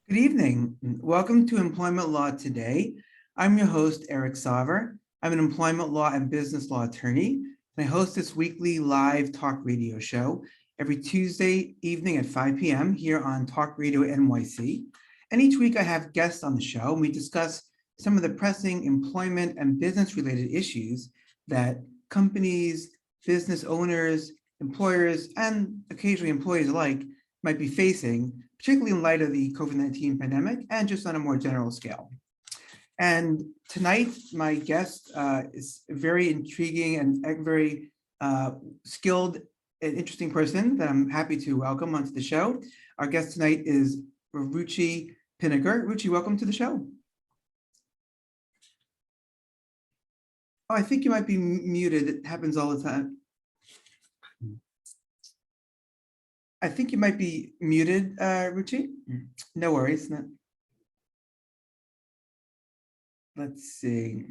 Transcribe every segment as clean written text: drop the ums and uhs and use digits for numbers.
Good evening. Welcome to Employment Law Today. I'm your host, Eric Sauver. I'm an employment law and business law attorney, and I host this weekly live talk radio show every Tuesday evening at 5 p.m. here on Talk Radio NYC. And each week I have guests on the show, and we discuss some of the pressing employment and business-related issues that companies, business owners, employers, and occasionally employees alike might be facing, particularly in light of the COVID-19 pandemic and just on a more general scale. And tonight, my guest is a very intriguing and very skilled and interesting person that I'm happy to welcome onto the show. Our guest tonight is Ruchi Pinniger. Ruchi, welcome to the show. Oh, I think you might be muted. It happens all the time. I think you might be muted, Ruchi. No worries. Let's see.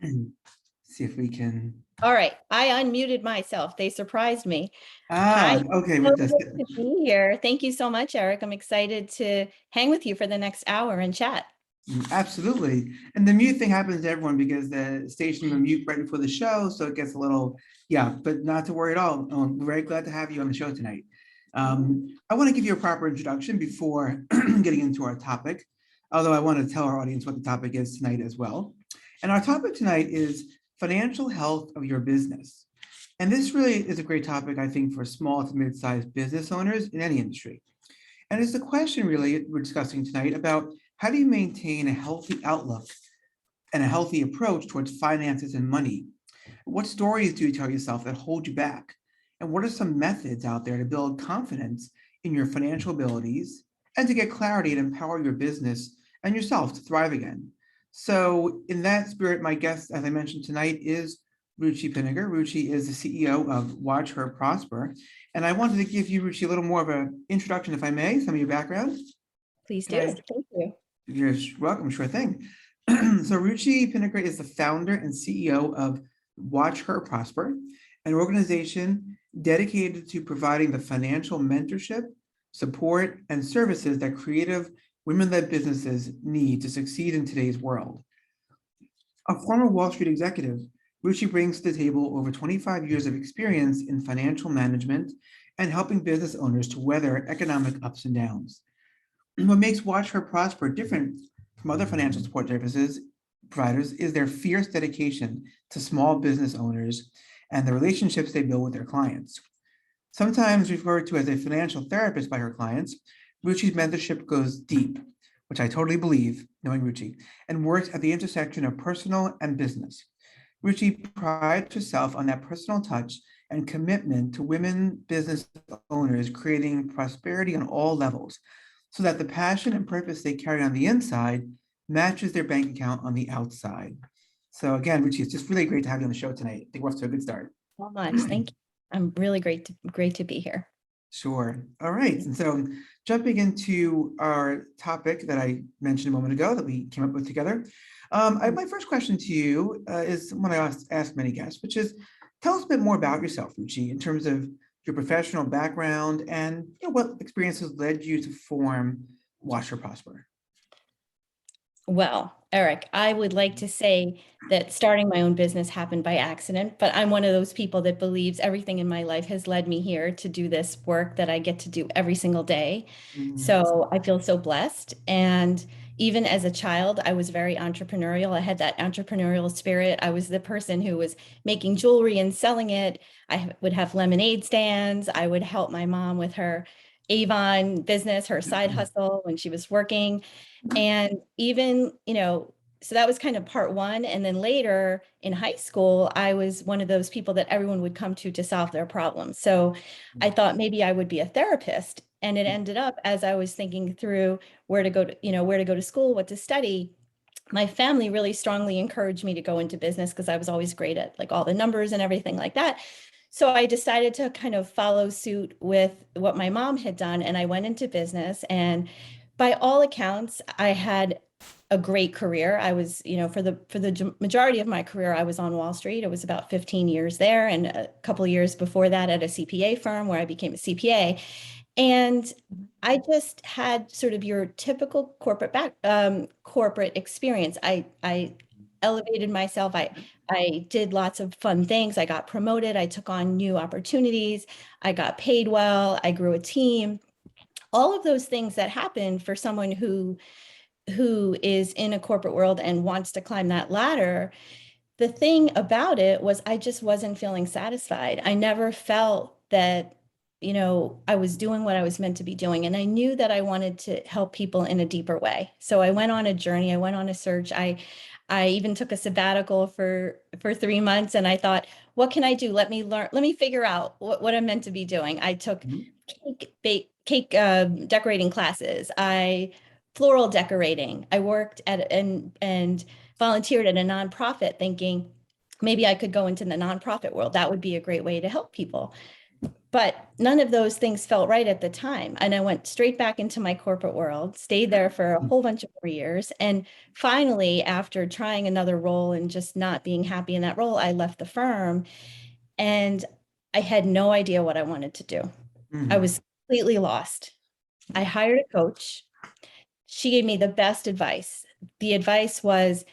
See if we can. All right, I unmuted myself. They surprised me. Hi. Okay, so that's good to be here. Thank you so much, Eric. I'm excited to hang with you for the next hour and chat. Absolutely. And the mute thing happens to everyone because the station will mute right before the show, so it gets a little, but not to worry at all. I'm very glad to have you on the show tonight. I want to give you a proper introduction before getting into our topic, although I want to tell our audience what the topic is tonight as well. And our topic tonight is financial health of your business. And this really is a great topic, I think, for small to mid-sized business owners in any industry. And it's the question really we're discussing tonight about how do you maintain a healthy outlook and a healthy approach towards finances and money? What stories do you tell yourself that hold you back? And what are some methods out there to build confidence in your financial abilities and to get clarity and empower your business and yourself to thrive again? So in that spirit, my guest, as I mentioned tonight, is Ruchi Pinniger. Ruchi is the CEO of Watch Her Prosper. And I wanted to give you, Ruchi, a little more of an introduction, if I may, some of your background. Please do. Thank you. You're welcome, sure thing. So Ruchi Pinniger is the founder and CEO of Watch Her Prosper, an organization dedicated to providing the financial mentorship, support, and services that creative women-led businesses need to succeed in today's world. A former Wall Street executive, Ruchi brings to the table over 25 years of experience in financial management and helping business owners to weather economic ups and downs. What makes Watch Her Prosper different from other financial support services providers is their fierce dedication to small business owners and the relationships they build with their clients. Sometimes referred to as a financial therapist by her clients, Ruchi's mentorship goes deep, which I totally believe, knowing Ruchi, and works at the intersection of personal and business. Ruchi prides herself on that personal touch and commitment to women business owners creating prosperity on all levels, so that the passion and purpose they carry on the inside matches their bank account on the outside. So again, Ruchi, it's just really great to have you on the show tonight. I think we're off to a good start. So much. Thank you. I'm really great to be here. Sure. All right. And so jumping into our topic that I mentioned a moment ago that we came up with together, my first question to you is one I ask many guests, which is, tell us a bit more about yourself, Ruchi, in terms of your professional background and what experiences led you to form Watch Her Prosper. Well, Eric, I would like to say that starting my own business happened by accident, but I'm one of those people that believes everything in my life has led me here to do this work that I get to do every single day. So I feel so blessed. And even as a child, I was very entrepreneurial. I had that entrepreneurial spirit. I was the person who was making jewelry and selling it. I would have lemonade stands. I would help my mom with her Avon business, her side hustle when she was working. And even, so that was kind of part one. And then later in high school, I was one of those people that everyone would come to solve their problems. So I thought maybe I would be a therapist. And it ended up, as I was thinking through where to go to school, what to study, my family really strongly encouraged me to go into business because I was always great at like all the numbers and everything like that. So I decided to kind of follow suit with what my mom had done. And I went into business, and by all accounts, I had a great career. I was, for the majority of my career, I was on Wall Street. It was about 15 years there, and a couple of years before that at a CPA firm where I became a CPA. And I just had sort of your typical corporate experience. I elevated myself. I did lots of fun things. I got promoted. I took on new opportunities. I got paid well. I grew a team. All of those things that happen for someone who is in a corporate world and wants to climb that ladder. The thing about it was I just wasn't feeling satisfied. I never felt that, I was doing what I was meant to be doing. And I knew that I wanted to help people in a deeper way. So I went on a journey. I went on a search. I even took a sabbatical for 3 months, and I thought, what can I do? Let me learn, let me figure out what I'm meant to be doing. I took cake decorating classes. I floral decorating. I worked at and volunteered at a nonprofit thinking maybe I could go into the nonprofit world. That would be a great way to help people. But none of those things felt right at the time. And I went straight back into my corporate world, stayed there for a whole bunch of more years. And finally, after trying another role and just not being happy in that role, I left the firm and I had no idea what I wanted to do. I was completely lost. I hired a coach. She gave me the best advice. The advice was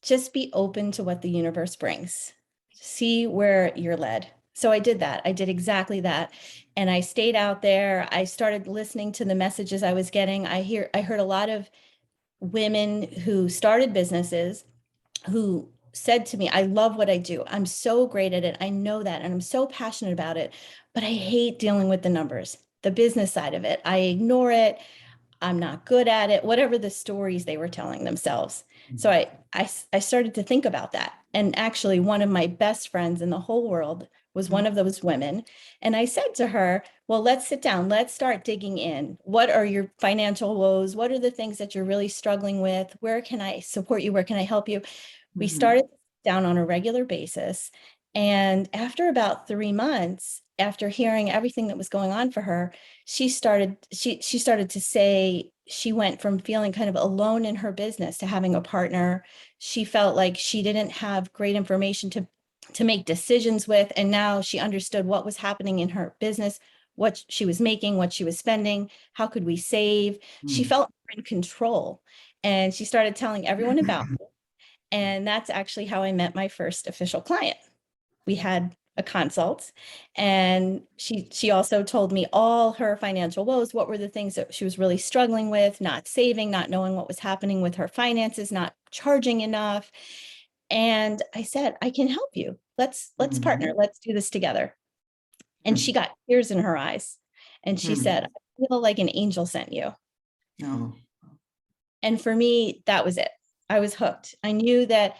just be open to what the universe brings. See where you're led. So I did that. I did exactly that. And I stayed out there. I started listening to the messages I was getting. I heard a lot of women who started businesses who said to me, I love what I do. I'm so great at it. I know that. And I'm so passionate about it, but I hate dealing with the numbers, the business side of it. I ignore it. I'm not good at it, whatever the stories they were telling themselves. So I started to think about that. And actually, one of my best friends in the whole world was one of those women. And I said to her, well, let's sit down. Let's start digging in. What are your financial woes? What are the things that you're really struggling with? Where can I support you? Where can I help you? We started down on a regular basis. And after about 3 months, after hearing everything that was going on for her, she started to say she went from feeling kind of alone in her business to having a partner. She felt like she didn't have great information to make decisions with. And now she understood what was happening in her business, what she was making, what she was spending, how could we save? She felt in control. And she started telling everyone about it. And that's actually how I met my first official client. We had a consult, and she also told me all her financial woes. What were the things that she was really struggling with? Not saving, not knowing what was happening with her finances, not charging enough. And I said, I can help you. Let's partner. Let's do this together. And she got tears in her eyes. And she said, I feel like an angel sent you. No. And for me, that was it. I was hooked. I knew that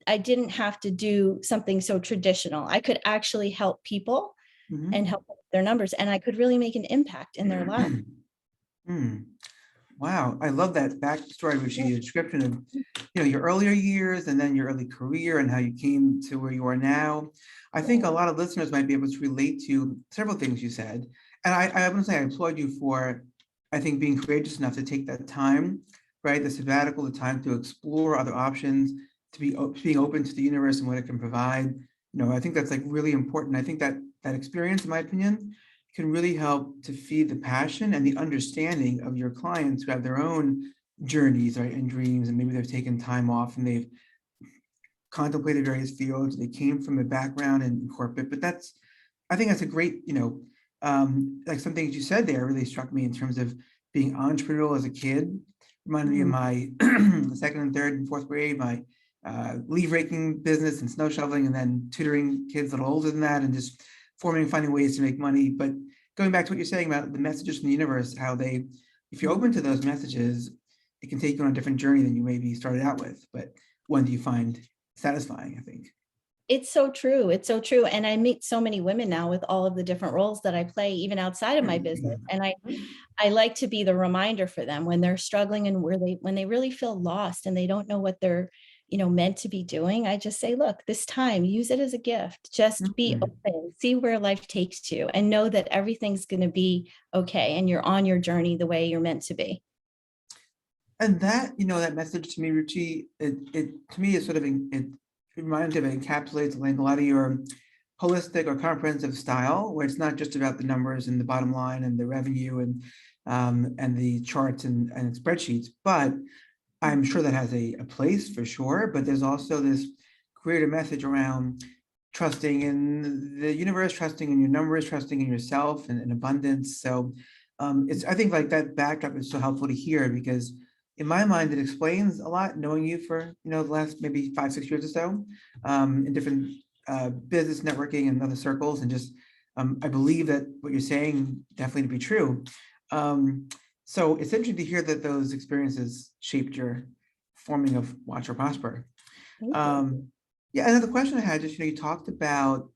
I didn't have to do something so traditional. I could actually help people and help their numbers, and I could really make an impact in their lives. Wow, I love that backstory, Ruchi, your description of your earlier years and then your early career and how you came to where you are now. I think a lot of listeners might be able to relate to several things you said. And I want to say I applaud you for, I think, being courageous enough to take that time, right? The sabbatical, the time to explore other options, to be being open to the universe and what it can provide. I think that's like really important. I think that experience, in my opinion, can really help to feed the passion and the understanding of your clients who have their own journeys, right, and dreams, and maybe they've taken time off and they've contemplated various fields. They came from a background in corporate, but I think that's a great, like some things you said there really struck me in terms of being entrepreneurial as a kid. Reminded me of my second and third and fourth grade, my leaf raking business and snow shoveling, and then tutoring kids a little older than that, and just finding ways to make money. But going back to what you're saying about the messages from the universe, how if you're open to those messages, it can take you on a different journey than you maybe started out with, but one that you find satisfying, I think. It's so true. It's so true. And I meet so many women now with all of the different roles that I play, even outside of my business. And I like to be the reminder for them when they're struggling and when they really feel lost and they don't know what they're meant to be doing. I just say, look, this time, use it as a gift. Just be open, see where life takes you, and know that everything's going to be okay. And you're on your journey the way you're meant to be. And that, that message to me, Ruchi, it to me is sort of, it reminds me, it encapsulates like a lot of your holistic or comprehensive style, where it's not just about the numbers and the bottom line and the revenue and the charts and spreadsheets, but I'm sure that has a place for sure. But there's also this greater message around trusting in the universe, trusting in your numbers, trusting in yourself and abundance. So I think like that backdrop is so helpful to hear, because in my mind, it explains a lot, knowing you for, the last maybe 5, 6 years or so, in different business networking and other circles. And just, I believe that what you're saying definitely to be true. So it's interesting to hear that those experiences shaped your forming of Watch or Prosper. Yeah, another question I had, just, you talked about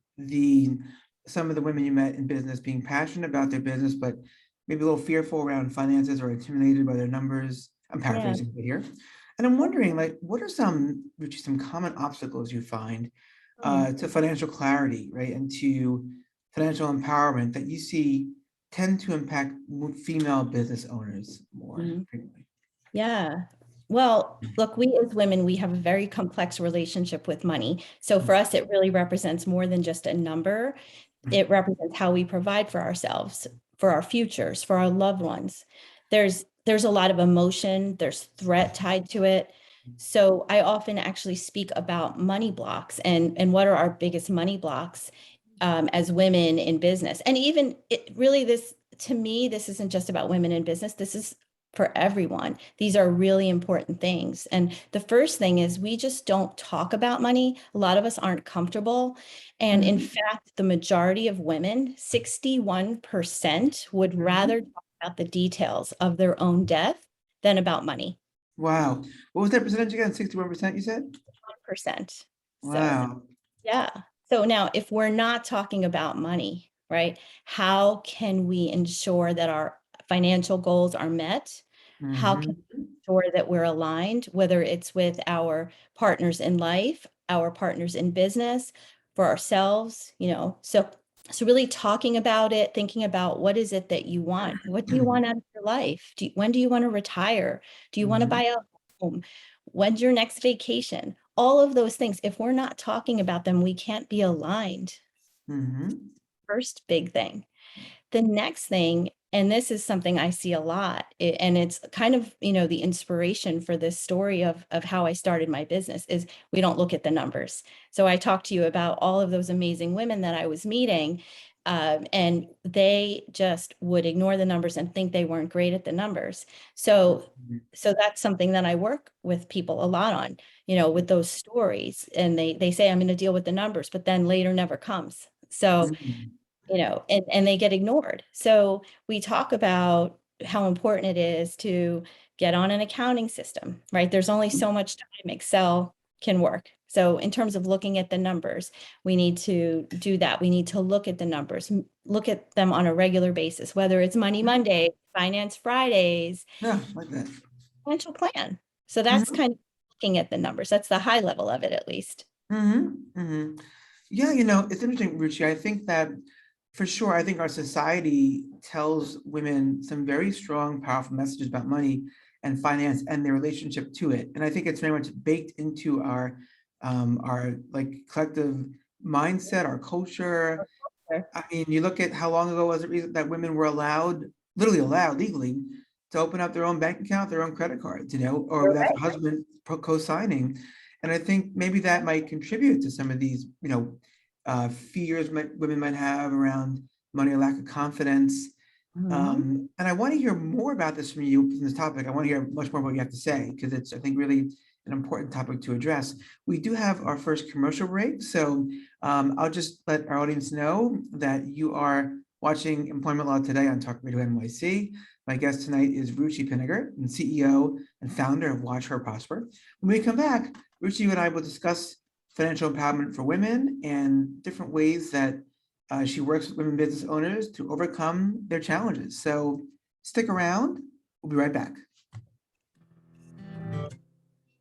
some of the women you met in business being passionate about their business, but maybe a little fearful around finances or intimidated by their numbers. I'm paraphrasing it here. And I'm wondering, like, what are some common obstacles you find to financial clarity, right? And to financial empowerment that you see tend to impact female business owners more frequently? Yeah. Well, look, we as women, we have a very complex relationship with money. So for us, it really represents more than just a number. It represents how we provide for ourselves, for our futures, for our loved ones. There's a lot of emotion, there's threat tied to it. So I often actually speak about money blocks and what are our biggest money blocks as women in business. And even to me, this isn't just about women in business. This is for everyone. These are really important things. And the first thing is we just don't talk about money. A lot of us aren't comfortable. And in fact, the majority of women, 61%, would rather talk about the details of their own death than about money. Wow. What was that percentage again? 61%, you said? 1%. Wow. So, yeah. So now if we're not talking about money, right, how can we ensure that our financial goals are met? How can we ensure that we're aligned, whether it's with our partners in life, our partners in business, for ourselves, so really talking about it, thinking about what is it that you want? What do you want out of your life? When do you want to retire? Do you want to buy a home? When's your next vacation? All of those things, if we're not talking about them, we can't be aligned. First big thing. The next thing, and this is something I see a lot, and it's kind of, the inspiration for this story of how I started my business, is we don't look at the numbers. So I talked to you about all of those amazing women that I was meeting, and they just would ignore the numbers and think they weren't great at the numbers. So that's something that I work with people a lot on, with those stories. And they say, I'm going to deal with the numbers, but then later never comes. So and they get ignored. So we talk about how important it is to get on an accounting system, right? There's only so much time Excel can work. So in terms of looking at the numbers, we need to do that. We need to look at the numbers, look at them on a regular basis, whether it's Money Monday, Finance Fridays, like that. financial plan. So that's kind of looking at the numbers. That's the high level of it, at least. Yeah, it's interesting, Ruchi. I think that for sure, I think our society tells women some very strong, powerful messages about money and finance and their relationship to it. And I think it's very much baked into our like collective mindset, our culture. I mean, you look at how long ago was it that women were literally allowed legally, to open up their own bank account, their own credit cards, or without their husband co-signing. And I think maybe that might contribute to some of these, fears women might have around money, or lack of confidence. And I want to hear more about this from you, from this topic. I want to hear much more about what you have to say, because it's, I think, really an important topic to address. We do have our first commercial break. So I'll just let our audience know that you are watching Employment Law Today on Talk Radio NYC. My guest tonight is Ruchi Pinniger, and CEO and founder of Watch Her Prosper. When we come back, Ruchi and I will discuss financial empowerment for women and different ways that she works with women business owners to overcome their challenges. So stick around. We'll be right back.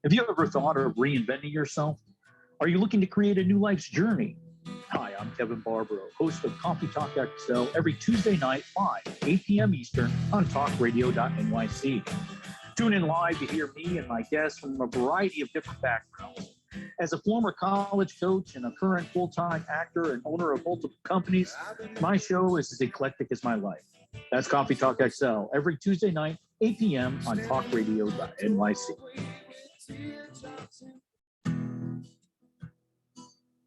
Have you ever thought of reinventing yourself? Are you looking to create a new life's journey? Hi, I'm Kevin Barbaro, host of Coffee Talk XL every Tuesday night, 8 p.m. Eastern on talkradio.nyc. Tune in live to hear me and my guests from a variety of different backgrounds. As a former college coach and a current full-time actor and owner of multiple companies, my show is as eclectic as my life. That's Coffee Talk XL every Tuesday night, 8 p.m. on talkradio.nyc.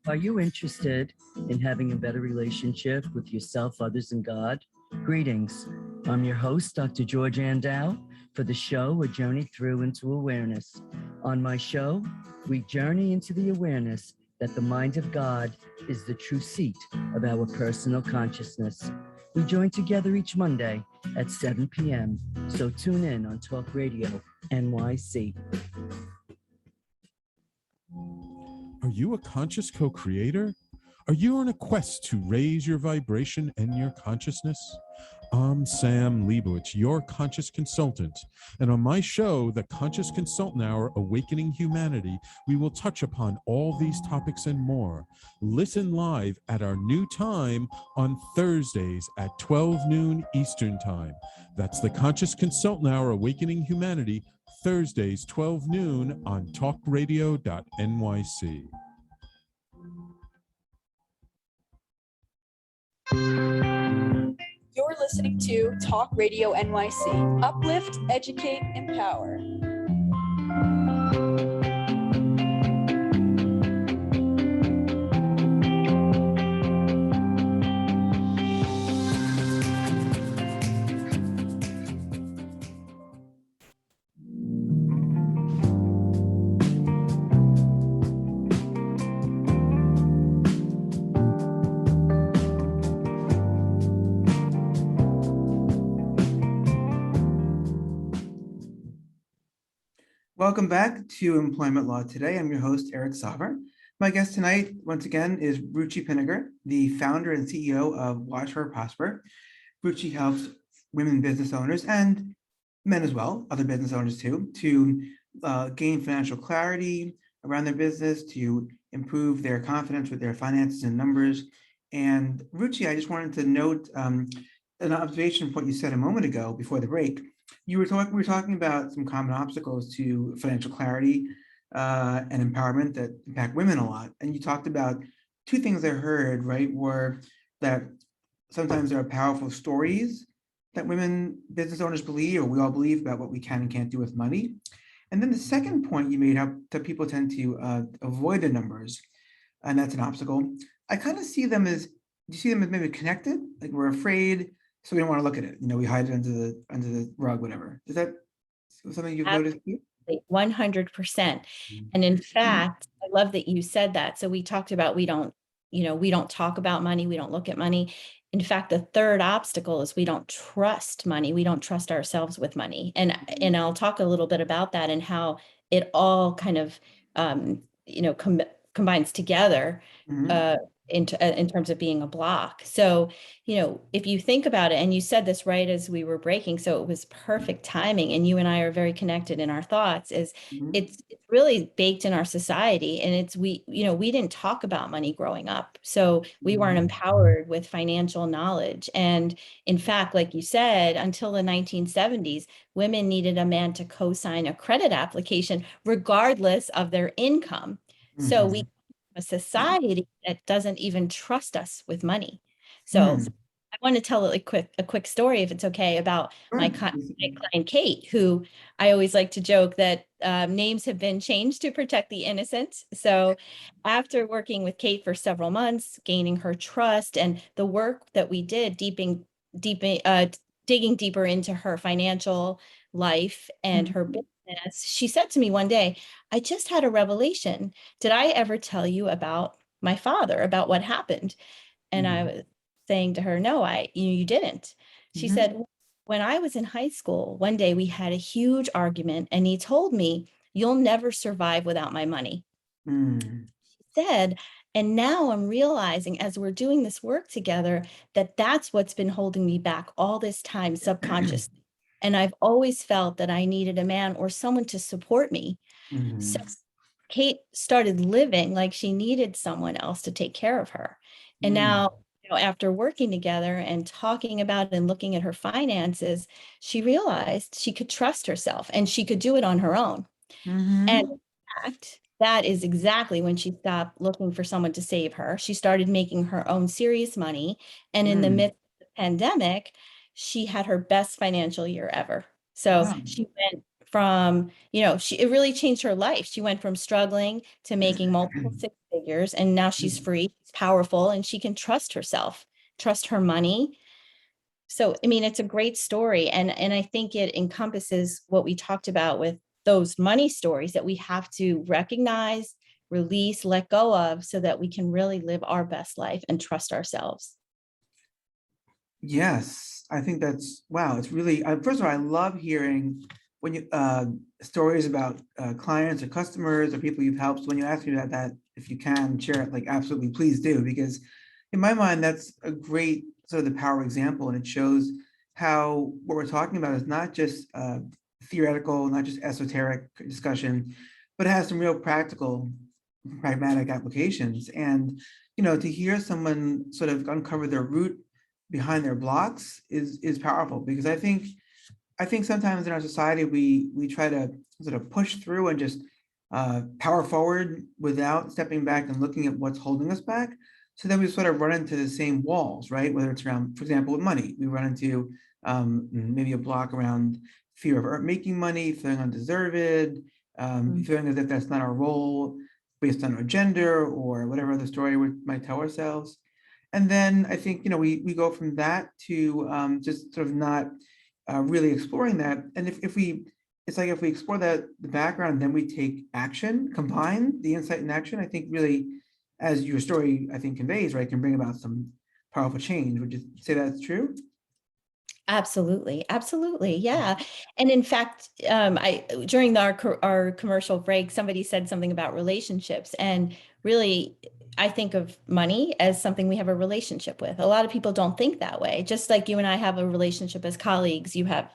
Are you interested in having a better relationship with yourself, others, and God? Greetings. I'm your host, Dr. George Andow, for the show A Journey Through into Awareness. On my show, we journey into the awareness that the mind of God is the true seat of our personal consciousness. We join together each Monday at 7 p.m., so tune in on Talk Radio NYC. Are you a conscious co-creator? Are you on a quest to raise your vibration and your consciousness? I'm Sam Leibowitz, your conscious consultant. And on my show, The Conscious Consultant Hour, Awakening Humanity, we will touch upon all these topics and more. Listen live at our new time on Thursdays at 12 noon Eastern Time. That's The Conscious Consultant Hour, Awakening Humanity, Thursdays, 12 noon on talkradio.nyc. You're listening to Talk Radio NYC. Uplift, educate, empower. Welcome back to Employment Law Today. I'm your host, Eric Sauver. My guest tonight, once again, is Ruchi Pinniger, the founder and CEO of Watch Her Prosper. Ruchi helps women business owners and men as well, other business owners too, to gain financial clarity around their business, to improve their confidence with their finances and numbers. And Ruchi, I just wanted to note an observation from what you said a moment ago before the break. We were talking about some common obstacles to financial clarity and empowerment that impact women a lot. And you talked about two things I heard, right, were that sometimes there are powerful stories that women business owners believe, or we all believe, about what we can and can't do with money. And then the second point you made up, that people tend to avoid the numbers, and that's an obstacle. I kind of see them as, do you see them as maybe connected? Like we're afraid, so we don't want to look at it. You know, we hide it under the rug, whatever. Is that something you've noticed? 100%. And in fact, I love that you said that. So we talked about, we don't talk about money. We don't look at money. In fact, the third obstacle is we don't trust money. We don't trust ourselves with money. And I'll talk a little bit about that and how it all kind of, combines together in terms of being a block. So, if you think about it, and you said this right as we were breaking, so it was perfect timing, and you and I are very connected in our thoughts, is it's really baked in our society. And we didn't talk about money growing up. So we weren't empowered with financial knowledge. And in fact, like you said, until the 1970s, women needed a man to co-sign a credit application, regardless of their income. So we a society that doesn't even trust us with money. So I want to tell a quick story, if it's okay, about my client Kate, who I always like to joke that names have been changed to protect the innocent. So after working with Kate for several months, gaining her trust, and the work that we did, digging deeper into her financial life and her business, she said to me one day, I just had a revelation. Did I ever tell you about my father, about what happened? And I was saying to her, no, you didn't. She said, when I was in high school, one day we had a huge argument, and he told me, you'll never survive without my money. She said, and now I'm realizing, as we're doing this work together, that that's what's been holding me back all this time subconsciously. And I've always felt that I needed a man or someone to support me. So Kate started living like she needed someone else to take care of her. And now, after working together and talking about and looking at her finances, she realized she could trust herself and she could do it on her own. And in fact, that is exactly when she stopped looking for someone to save her. She started making her own serious money. And in the Mm, midst of the pandemic, she had her best financial year ever. So wow. she went from, it really changed her life. She went from struggling to making multiple six figures, and now she's free, she's powerful, and she can trust herself, trust her money. So, I mean, it's a great story. And I think it encompasses what we talked about with those money stories that we have to recognize, release, let go of so that we can really live our best life and trust ourselves. Yes, I think that's, wow, it's really, first of all, I love hearing when you, stories about clients or customers or people you've helped. So when you ask me about that, if you can share it, like absolutely, please do, because in my mind, that's a great sort of the power example, and it shows how what we're talking about is not just theoretical, not just esoteric discussion, but it has some real practical, pragmatic applications. And, to hear someone sort of uncover their root behind their blocks is powerful, because I think sometimes in our society we try to sort of push through and just power forward without stepping back and looking at what's holding us back. So then we sort of run into the same walls, right? Whether it's around, for example, with money, we run into maybe a block around fear of making money, feeling undeserved, feeling as if that's not our role based on our gender or whatever other story we might tell ourselves. And then I think, we go from that to just sort of not really exploring that. And if we, it's like if we explore the background, then we take action, combine the insight and action, I think really, as your story, I think conveys, right, can bring about some powerful change. Would you say that's true? Absolutely. Absolutely. Yeah. And in fact, I during our commercial break, somebody said something about relationships. And really, I think of money as something we have a relationship with. A lot of people don't think that way. Just like you and I have a relationship as colleagues, you have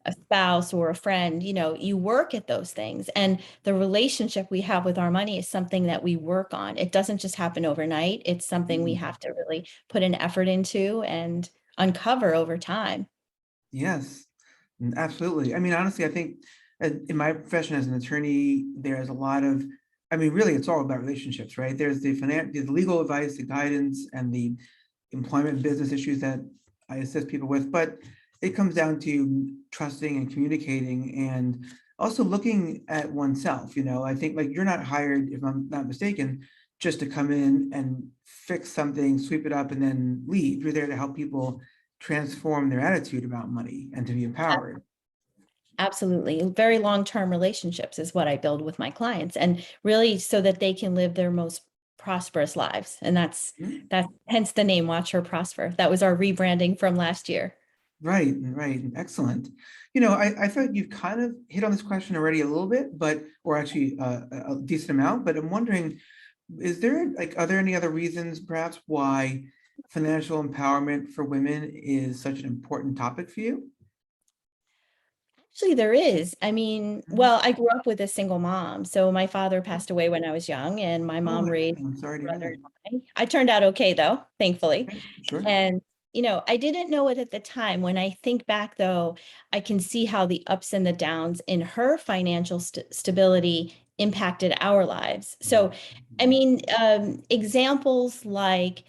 a spouse or a friend, you work at those things. And the relationship we have with our money is something that we work on. It doesn't just happen overnight. It's something we have to really put an effort into and uncover over time. Yes, absolutely. I mean, honestly, I think in my profession as an attorney, there's a lot of, I mean, really, it's all about relationships, right? There's the legal advice, the guidance, and the employment business issues that I assist people with, but it comes down to trusting and communicating and also looking at oneself. I think like you're not hired, if I'm not mistaken, just to come in and fix something, sweep it up, and then leave. You're there to help people transform their attitude about money and to be empowered. Absolutely. Very long-term relationships is what I build with my clients, and really so that they can live their most prosperous lives. And that's Mhm. hence the name Watch Her Prosper. That was our rebranding from last year. Right, right, excellent. I feel like you've kind of hit on this question already a little bit, or actually a decent amount, but I'm wondering, are there any other reasons perhaps why financial empowerment for women is such an important topic for you? Actually, there is. I mean, Mhm. well, I grew up with a single mom. So my father passed away when I was young, and my Oh, mom raised I'm sorry to my hear brother that. and I. I turned out okay, though, thankfully. Okay, sure. And, I didn't know it at the time. When I think back, though, I can see how the ups and the downs in her financial stability impacted our lives. So, I mean, examples like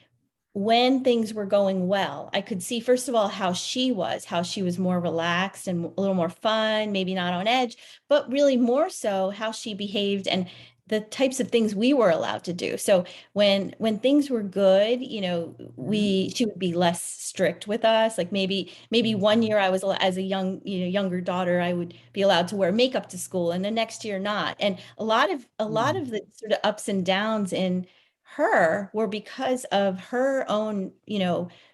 when things were going well, I could see, first of all, how she was more relaxed and a little more fun, maybe not on edge, but really more so how she behaved and the types of things we were allowed to do. So when things were good, Mhm. she would be less strict with us. Like maybe one year I was as a younger daughter, I would be allowed to wear makeup to school, and the next year not. And a lot of the sort of ups and downs in her were because of her own,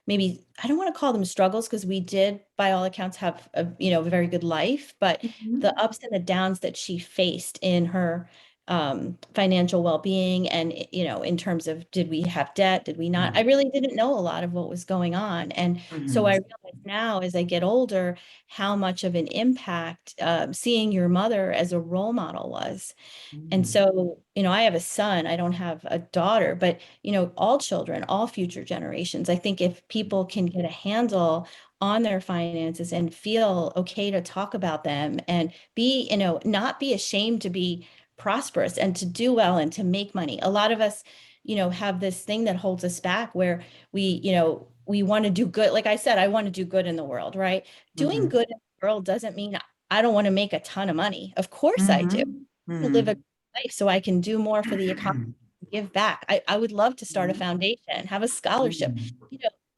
maybe I don't want to call them struggles, because we did, by all accounts, have a very good life, but the Mhm. ups and the downs that she faced in her financial well-being, and in terms of, did we have debt, did we not? I really didn't know a lot of what was going on. And so I Mhm. realize now, as I get older, how much of an impact seeing your mother as a role model was. And Mhm. so, I have a son, I don't have a daughter, but, all children, all future generations, I think if people can get a handle on their finances and feel okay to talk about them and be, not be ashamed to be prosperous and to do well and to make money. A lot of us, have this thing that holds us back where we want to do good. Like I said, I want to do good in the world, right? Doing good in the world doesn't mean I don't want to make a ton of money. Of course I do. To live a good life so I can do more for the economy, give back. I would love to start a foundation, have a scholarship.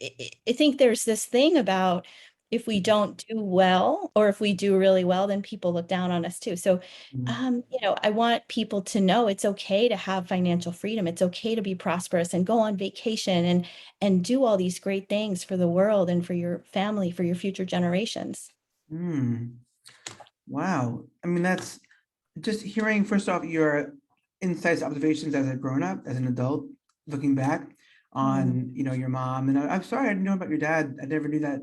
I think there's this thing about if we don't do well, or if we do really well, then people look down on us too. So, I want people to know it's okay to have financial freedom. It's okay to be prosperous and go on vacation and do all these great things for the world and for your family, for your future generations. Wow. I mean, that's just hearing, first off, your insights, observations as a grown-up, as an adult, looking back on, your mom. And I'm sorry, I didn't know about your dad. I never knew that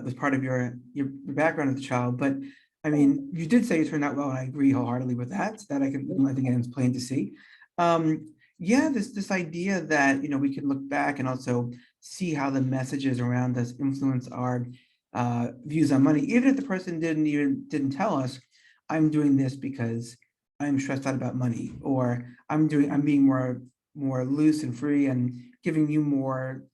was part of your background as a child. But I mean, you did say you turned out well, and I agree wholeheartedly with that. So that I think it's plain to see. Yeah, this idea that we can look back and also see how the messages around us influence our views on money, even if the person didn't tell us, I'm doing this because I'm stressed out about money, or I'm being more loose and free and giving you more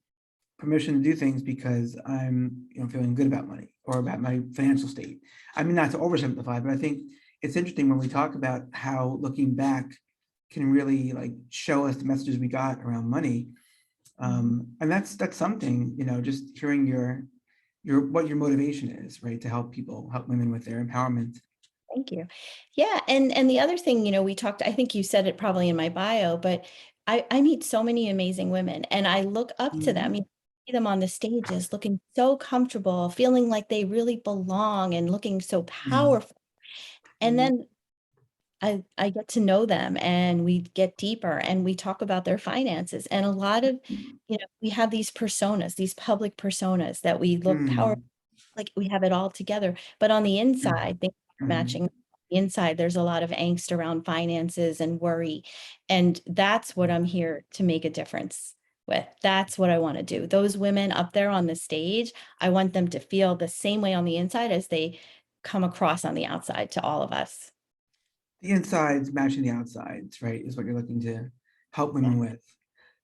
permission to do things because I'm feeling good about money or about my financial state. I mean, not to oversimplify, but I think it's interesting when we talk about how looking back can really show us the messages we got around money. And that's something, just hearing what your motivation is, right, to help women with their empowerment. Thank you. Yeah. And the other thing, we talked, I think you said it probably in my bio, but I meet so many amazing women and I look up to them. You see them on the stages looking so comfortable, feeling like they really belong and looking so powerful. And then I get to know them and we get deeper and we talk about their finances. And a lot of, we have these personas, these public personas that we look powerful, like we have it all together. But on the inside, things aren't matching. On the inside, there's a lot of angst around finances and worry. And that's what I'm here to make a difference with. That's what I want to do. Those women up there on the stage, I want them to feel the same way on the inside as they come across on the outside to all of us. The insides matching the outsides, right, is what you're looking to help women with.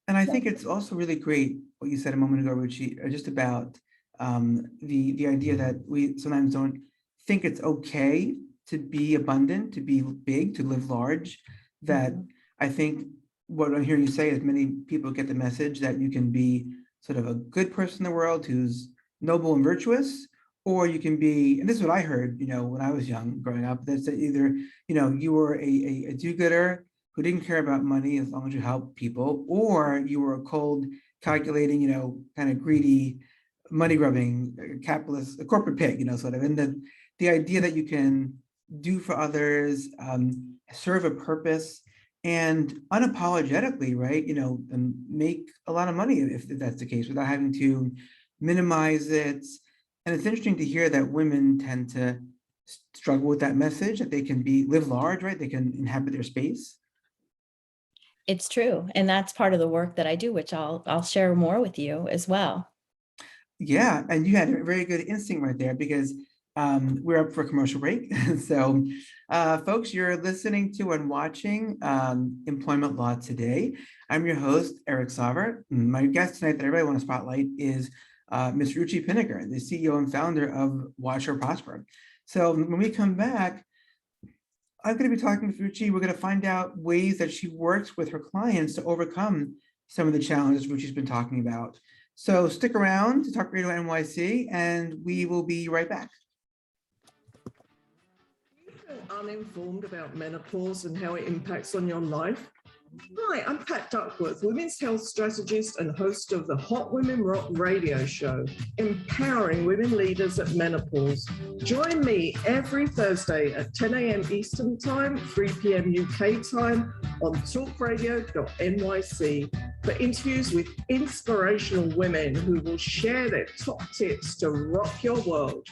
And I think it's also really great what you said a moment ago, Ruchi, just about the idea that we sometimes don't think it's okay to be abundant, to be big, to live large. That I think what I hear you say is many people get the message that you can be sort of a good person in the world who's noble and virtuous, or you can be, and this is what I heard, when I was young growing up, that's either, you were a do-gooder who didn't care about money as long as you helped people, or you were a cold, calculating, kind of greedy, money-grubbing, capitalist, a corporate pig, sort of. And the idea that you can do for others, serve a purpose, and unapologetically, right, and make a lot of money if that's the case, without having to minimize it. And it's interesting to hear that women tend to struggle with that message, that they can live large, right? They can inhabit their space. It's true. And that's part of the work that I do, which I'll share more with you as well. Yeah, and you had a very good instinct right there, because we're up for a commercial break. So folks, you're listening to and watching Employment Law Today. I'm your host, Eric Sauver. My guest tonight that I really want to spotlight is Ms. Ruchi Pinniger, the CEO and founder of Watch Her Prosper. So when we come back, I'm going to be talking with Ruchi. We're going to find out ways that she works with her clients to overcome some of the challenges Ruchi's been talking about. So stick around to Talk Radio NYC, and we will be right back. Do you feel uninformed about menopause and how it impacts on your life? Hi, I'm Pat Duckworth, women's health strategist and host of the Hot Women Rock radio show, empowering women leaders at menopause. Join me every Thursday at 10 a.m. Eastern Time, 3 p.m. UK time on talkradio.nyc for interviews with inspirational women who will share their top tips to rock your world.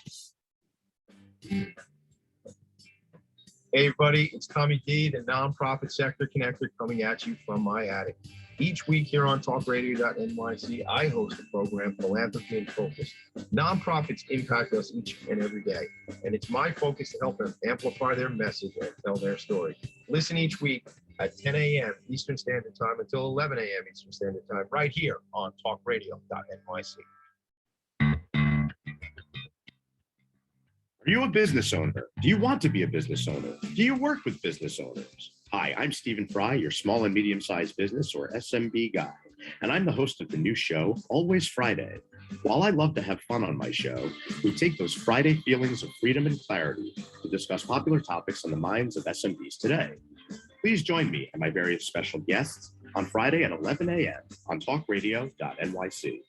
Hey everybody, it's Tommy D, the nonprofit sector connector, coming at you from my attic. Each week here on talkradio.nyc, I host a program, Philanthropy in Focus. Nonprofits impact us each and every day, and it's my focus to help them amplify their message and tell their story. Listen each week at 10 a.m. Eastern Standard Time until 11 a.m. Eastern Standard Time, right here on talkradio.nyc. Are you a business owner? Do you want to be a business owner? Do you work with business owners? Hi, I'm Stephen Fry, your small and medium-sized business or SMB guy, and I'm the host of the new show, Always Friday. While I love to have fun on my show, we take those Friday feelings of freedom and clarity to discuss popular topics on the minds of SMBs today. Please join me and my various special guests on Friday at 11 a.m. on talkradio.nyc.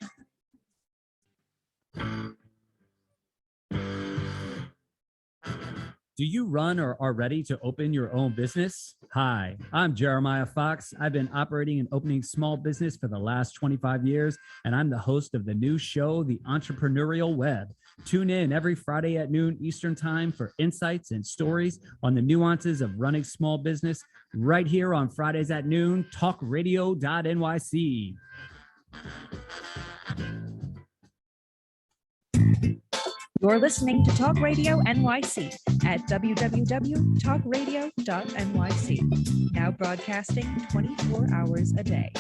Do you run or are ready to open your own business? Hi, I'm Jeremiah Fox. I've been operating and opening small business for the last 25 years, and I'm the host of the new show, The Entrepreneurial Web. Tune in every Friday at noon Eastern Time for insights and stories on the nuances of running small business right here on Fridays at noon, talkradio.nyc. You're listening to Talk Radio NYC at www.talkradio.nyc. Now broadcasting 24 hours a day.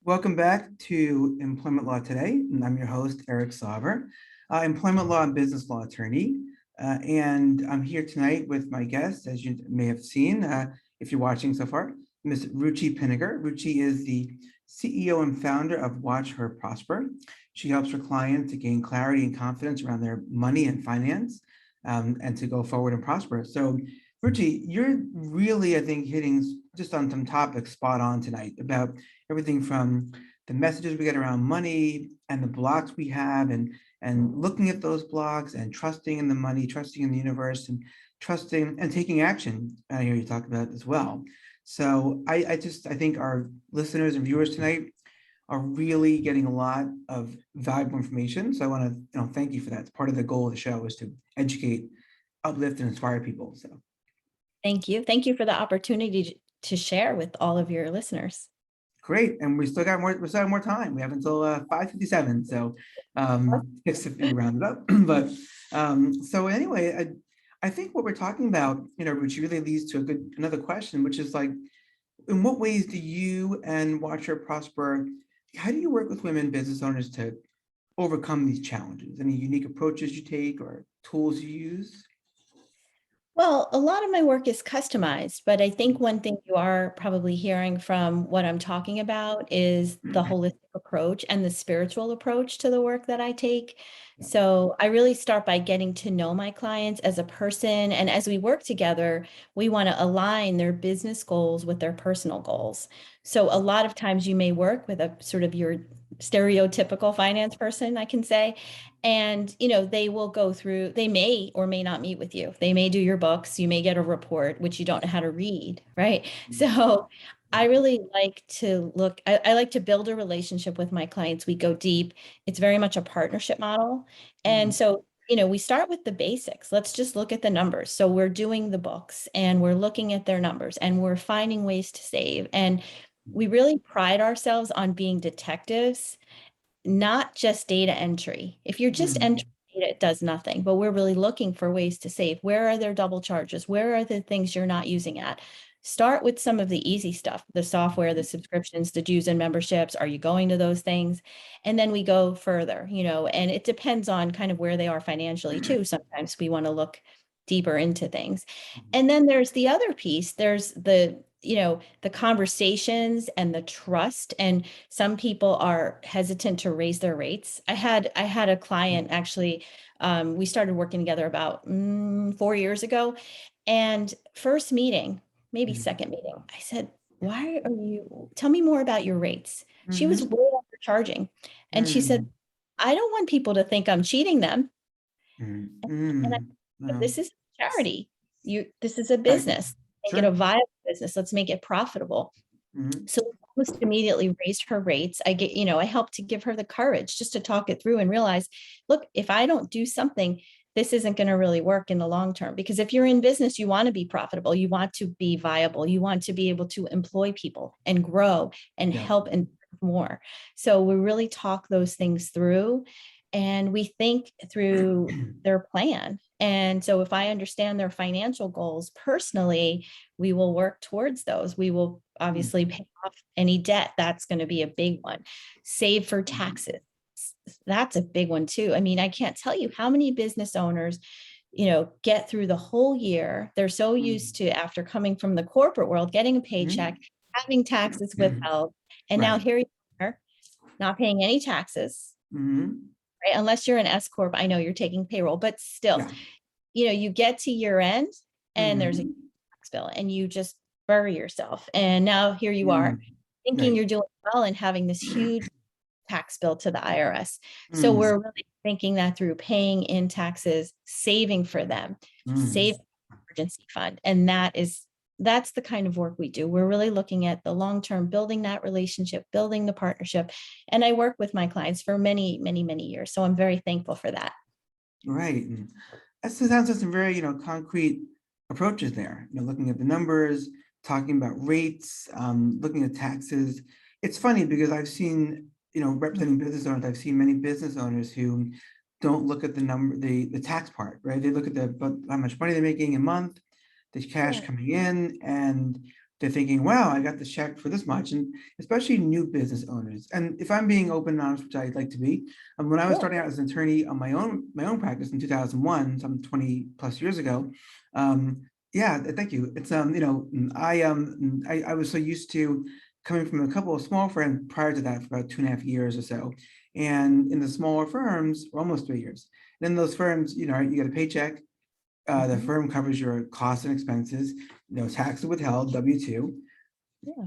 Welcome back to Employment Law Today, and I'm your host, Eric Sauver, employment law and business law attorney. And I'm here tonight with my guest, as you may have seen, if you're watching so far, Ms. Ruchi Pinniger. Ruchi is the CEO and founder of Watch Her Prosper. She helps her clients to gain clarity and confidence around their money and finance, and to go forward and prosper. So Ruchi, you're really, I think, hitting just on some topics spot on tonight about everything from the messages we get around money and the blocks we have, and looking at those blocks and trusting in the money, trusting in the universe, and trusting and taking action. I hear you talk about as well. So I think our listeners and viewers tonight are really getting a lot of valuable information. So I want to thank you for that. It's part of the goal of the show is to educate, uplift, and inspire people. So Thank you. Thank you for the opportunity to share with all of your listeners. Great, and we still got more. We still have more time. We have until 5:57. So, 6 if you round it up. But so anyway, I think what we're talking about, which really leads to another question, which is like, in what ways do you and Watch Her Prosper? How do you work with women business owners to overcome these challenges? Any unique approaches you take or tools you use? Well, a lot of my work is customized, but I think one thing you are probably hearing from what I'm talking about is the holistic approach and the spiritual approach to the work that I take. So I really start by getting to know my clients as a person. And as we work together, we want to align their business goals with their personal goals. So a lot of times you may work with a sort of your stereotypical finance person, I can say, and they will go through, they may or may not meet with you. They may do your books, you may get a report, which you don't know how to read, right? So I really like to I like to build a relationship with my clients. We go deep. It's very much a partnership model. And so, we start with the basics. Let's just look at the numbers. So we're doing the books and we're looking at their numbers and we're finding ways to save. And we really pride ourselves on being detectives, not just data entry. If you're just entering data, it does nothing, but we're really looking for ways to save. Where are their double charges? Where are the things you're not using at? Start with some of the easy stuff, the software, the subscriptions, the dues and memberships. Are you going to those things? And then we go further, and it depends on kind of where they are financially too. Sometimes we want to look deeper into things. And then there's the other piece. There's the conversations and the trust. And some people are hesitant to raise their rates. I had a client actually, we started working together about 4 years ago, and first meeting, maybe second meeting, I said, tell me more about your rates. She was way overcharging. And she said, I don't want people to think I'm cheating them. And No. This is charity. This is a Right. business. Make it Sure. a viable business. Let's make it profitable. Mhm. So we almost immediately raised her rates. I helped to give her the courage just to talk it through and realize, look, if I don't do something, this isn't going to really work in the long term. Because if you're in business, you want to be profitable, you want to be viable, you want to be able to employ people and grow and Yeah. help and more. So we really talk those things through and we think through their plan. And so if I understand their financial goals personally, we will work towards those. We will obviously pay off any debt. That's going to be a big one. Save for taxes. That's a big one too. I mean, I can't tell you how many business owners, get through the whole year. They're so used to, after coming from the corporate world, getting a paycheck, having taxes withheld. And now Right. here you are, not paying any taxes, Mhm. right? Unless you're an S Corp. I know you're taking payroll, but still, you get to year end and there's a Mhm. tax bill and you just bury yourself. And now here you are thinking Right. you're doing well and having this huge tax bill to the IRS. So Mm. we're really thinking that through, paying in taxes, saving for them, saving emergency fund. And that's the kind of work we do. We're really looking at the long term, building that relationship, building the partnership. And I work with my clients for many, many, many years. So I'm very thankful for that. Right. And that sounds like some very, concrete approaches there. Looking at the numbers, talking about rates, looking at taxes. It's funny because I've seen, representing business owners, I've seen many business owners who don't look at the tax part, right? They look at how much money they're making a month, the cash coming in, and they're thinking, wow, I got the check for this much. And especially new business owners. And if I'm being open and honest, which I'd like to be, when I was starting out as an attorney on my own practice in 2001, some 20 plus years ago, yeah, thank you. It's I was so used to coming from a couple of small firms prior to that for about 2.5 years or so, and in the smaller firms, almost 3 years. And in those firms, you get a paycheck. The firm covers your costs and expenses, taxes withheld, W-2.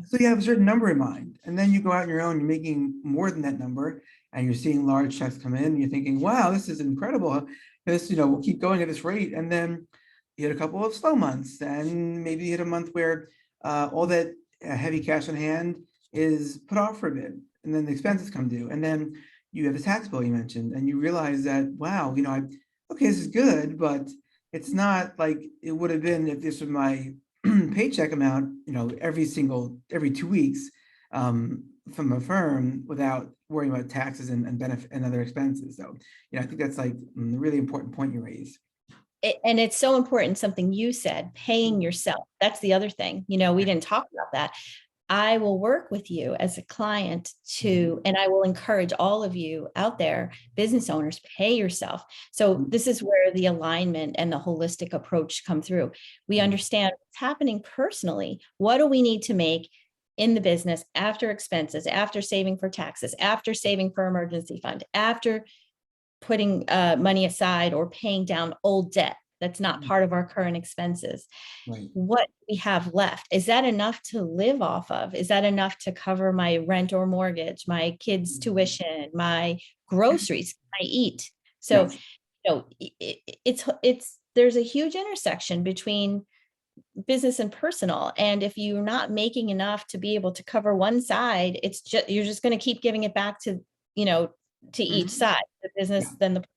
So you have a certain number in mind, and then you go out on your own, you're making more than that number, and you're seeing large checks come in, and you're thinking, wow, this is incredible. This, we'll keep going at this rate. And then you hit a couple of slow months, and maybe you hit a month where all that heavy cash on hand is put off for a bit, and then the expenses come due, and then you have the tax bill you mentioned, and you realize that, wow, okay, this is good, but it's not like it would have been if this was my paycheck amount, every 2 weeks from a firm without worrying about taxes and benefit and other expenses. So, I think that's like a really important point you raised. And it's so important, something you said, paying yourself. That's the other thing. We didn't talk about that. I will work with you as a client and I will encourage all of you out there, business owners, pay yourself. So this is where the alignment and the holistic approach come through. We understand what's happening personally. What do we need to make in the business after expenses, after saving for taxes, after saving for emergency fund, after putting money aside or paying down old debt that's not part of our current expenses. Right. What we have left, is that enough to live off of? Is that enough to cover my rent or mortgage, my kids' tuition, my groceries I eat? So, there's a huge intersection between business and personal. And if you're not making enough to be able to cover one side, you're just going to keep giving it back to each side, the business, then the personal.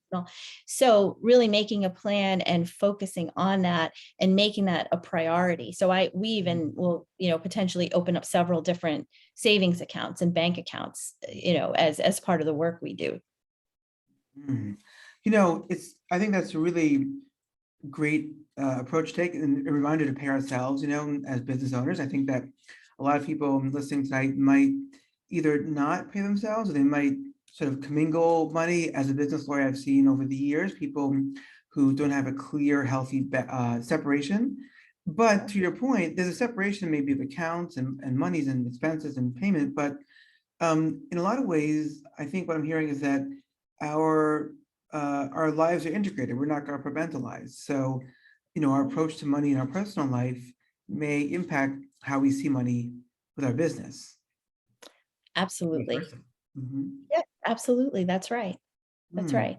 So really making a plan and focusing on that and making that a priority. So we even will, potentially open up several different savings accounts and bank accounts, as part of the work we do. I think that's a really great approach to take, and a reminder to pay ourselves, as business owners. I think that a lot of people listening tonight might either not pay themselves, or they might sort of commingle money. As a business lawyer, I've seen over the years people who don't have a clear, healthy separation. But to your point, there's a separation maybe of accounts and monies and expenses and payment. But in a lot of ways, I think what I'm hearing is that our lives are integrated. We're not compartmentalized. So, our approach to money in our personal life may impact how we see money with our business. Absolutely. Mm-hmm. Yeah, absolutely. That's right. That's right.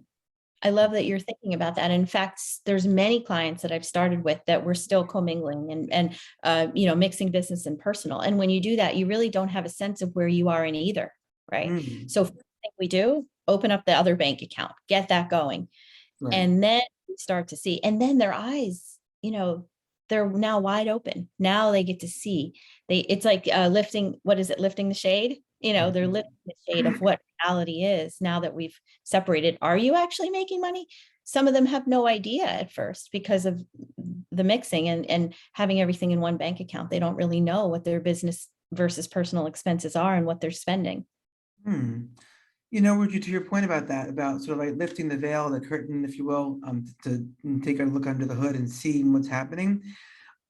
I love that you're thinking about that. In fact, there's many clients that I've started with that we're still commingling and mixing business and personal. And when you do that, you really don't have a sense of where you are in either, right? So first thing we do, open up the other bank account, get that going. Right. And then we start to see, and then their eyes, they're now wide open. Now they get to see. It's like lifting the shade? They're lifting the shade of what reality is now that we've separated. Are you actually making money? Some of them have no idea at first because of the mixing and having everything in one bank account. They don't really know what their business versus personal expenses are and what they're spending. Ruchi, to your point about that, about sort of like lifting the veil, the curtain, if you will, to take a look under the hood and see what's happening.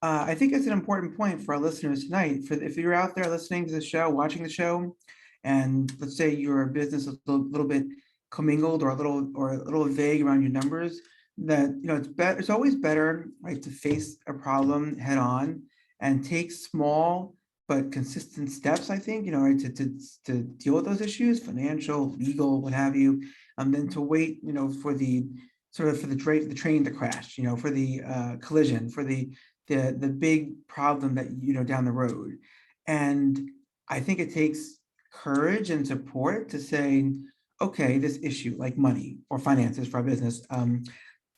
I think it's an important point for our listeners tonight. If you're out there listening to the show, watching the show, and let's say your business is a little bit commingled or a little vague around your numbers, that it's always better, right, to face a problem head on and take small but consistent steps, I think, right, to deal with those issues, financial, legal, what have you, than to wait, for the train to crash, for the collision, for the big problem that, down the road. And I think it takes courage and support to say, okay, this issue like money or finances for our business,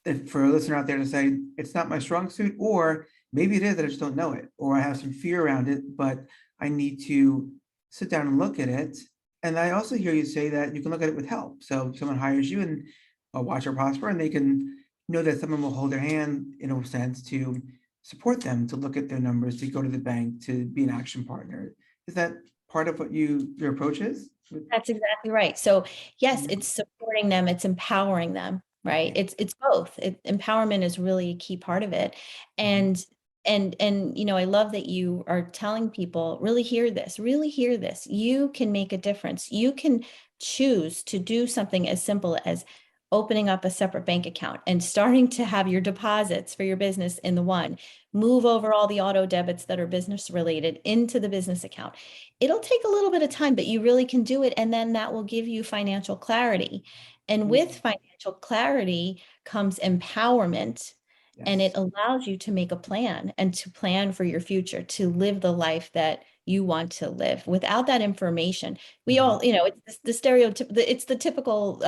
if for a listener out there to say, it's not my strong suit, or maybe it is, I just don't know it, or I have some fear around it, but I need to sit down and look at it. And I also hear you say that you can look at it with help. So if someone hires you and Watch Her Prosper, and they can know that someone will hold their hand in a sense to support them, to look at their numbers, to go to the bank, to be an action partner. Is that part of what your approach is? That's exactly right. So yes, it's supporting them, it's empowering them, right? It's both. Empowerment is really a key part of it. And I love that you are telling people, really hear this. You can make a difference. You can choose to do something as simple as opening up a separate bank account and starting to have your deposits for your business in the one, move over all the auto debits that are business related into the business account. It'll take a little bit of time, but you really can do it. And then that will give you financial clarity. And with financial clarity comes empowerment. And it allows you to make a plan and to plan for your future, to live the life that you want to live. Without that information, we all, it's the stereotype, it's the typical